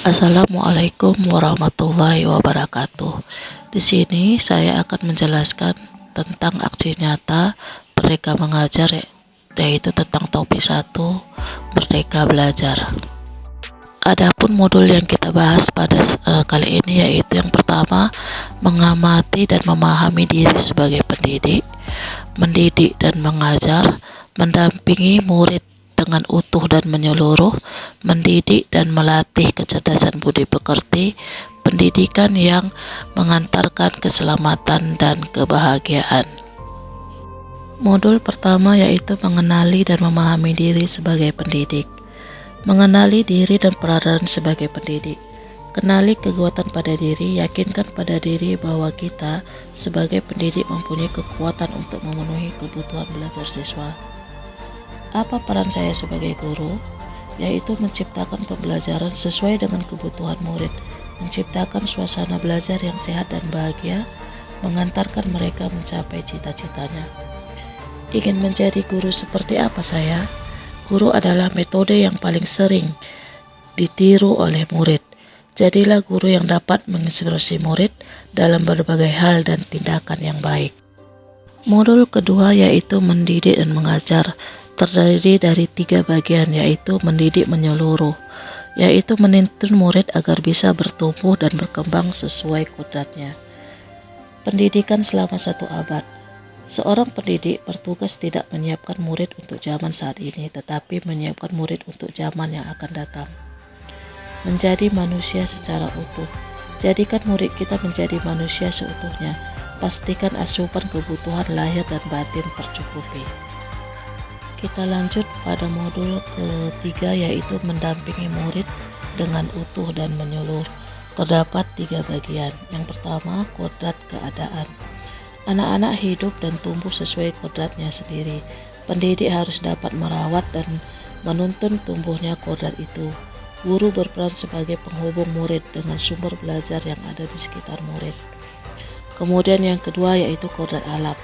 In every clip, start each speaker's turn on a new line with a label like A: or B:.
A: Assalamualaikum warahmatullahi wabarakatuh. Di sini saya akan menjelaskan tentang aksi nyata Merdeka Mengajar, yaitu tentang topik 1, Merdeka Belajar. Adapun modul yang kita bahas pada kali ini yaitu yang pertama, mengamati dan memahami diri sebagai pendidik, mendidik dan mengajar, mendampingi murid dengan utuh dan menyeluruh, mendidik dan melatih kecerdasan budi pekerti, pendidikan yang mengantarkan keselamatan dan kebahagiaan. Modul pertama yaitu mengenali dan memahami diri sebagai pendidik. Mengenali diri dan peranan sebagai pendidik. Kenali kekuatan pada diri, yakinkan pada diri bahwa kita sebagai pendidik mempunyai kekuatan untuk memenuhi kebutuhan belajar siswa. Apa peran saya sebagai guru? Yaitu menciptakan pembelajaran sesuai dengan kebutuhan murid, menciptakan suasana belajar yang sehat dan bahagia, mengantarkan mereka mencapai cita-citanya. Ingin menjadi guru seperti apa saya? Guru adalah metode yang paling sering ditiru oleh murid. Jadilah guru yang dapat menginspirasi murid dalam berbagai hal dan tindakan yang baik. Modul kedua yaitu mendidik dan mengajar, terdiri dari 3 bagian, yaitu mendidik menyeluruh, yaitu menuntun murid agar bisa bertumbuh dan berkembang sesuai kodratnya. Pendidikan selama 1 abad. Seorang pendidik bertugas tidak menyiapkan murid untuk zaman saat ini, tetapi menyiapkan murid untuk zaman yang akan datang. Menjadi manusia secara utuh. Jadikan murid kita menjadi manusia seutuhnya. Pastikan asupan kebutuhan lahir dan batin tercukupi. Kita lanjut pada modul ketiga yaitu mendampingi murid dengan utuh dan menyeluruh. Terdapat 3 bagian. Yang pertama, kodrat keadaan. Anak-anak hidup dan tumbuh sesuai kodratnya sendiri. Pendidik harus dapat merawat dan menuntun tumbuhnya kodrat itu. Guru berperan sebagai penghubung murid dengan sumber belajar yang ada di sekitar murid. Kemudian yang kedua yaitu kodrat alam.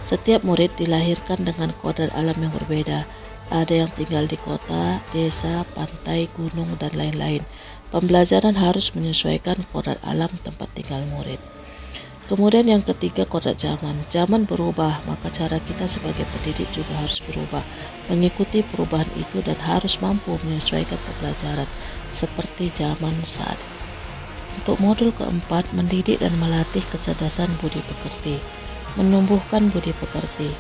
A: Setiap murid dilahirkan dengan kodrat alam yang berbeda. Ada yang tinggal di kota, desa, pantai, gunung, dan lain-lain. Pembelajaran harus menyesuaikan kodrat alam tempat tinggal murid. Kemudian yang ketiga, kodrat zaman. Zaman berubah, maka cara kita sebagai pendidik juga harus berubah, mengikuti perubahan itu dan harus mampu menyesuaikan pembelajaran seperti zaman saat. Untuk modul keempat, mendidik dan melatih kecerdasan budi pekerti. Menumbuhkan budi pekerti.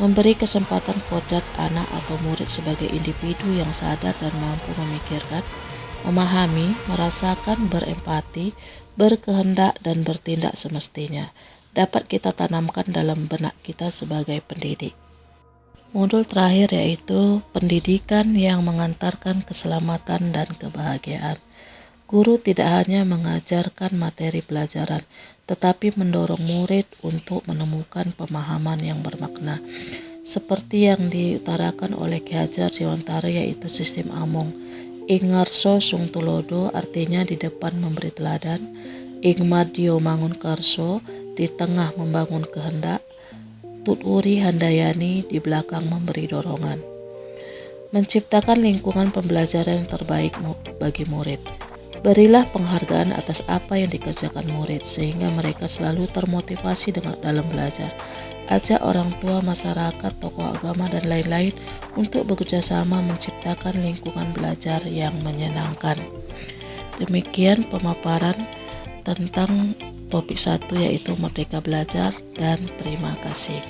A: Memberi kesempatan kodrat anak atau murid sebagai individu yang sadar dan mampu memikirkan, memahami, merasakan, berempati, berkehendak, dan bertindak semestinya, dapat kita tanamkan dalam benak kita sebagai pendidik. Modul terakhir yaitu pendidikan yang mengantarkan keselamatan dan kebahagiaan. Guru tidak hanya mengajarkan materi pelajaran, tetapi mendorong murid untuk menemukan pemahaman yang bermakna, seperti yang diutarakan oleh Ki Hajar Dewantara yaitu sistem Among. Ing ngarso sung tulodo artinya di depan memberi teladan, ing madyo mangun karso di tengah membangun kehendak, tuturi handayani di belakang memberi dorongan. Menciptakan lingkungan pembelajaran yang terbaik bagi murid. Berilah penghargaan atas apa yang dikerjakan murid sehingga mereka selalu termotivasi dalam belajar. Ajak orang tua, masyarakat, tokoh agama, dan lain-lain untuk bekerjasama menciptakan lingkungan belajar yang menyenangkan. Demikian pemaparan tentang topik 1 yaitu Merdeka Belajar, dan terima kasih.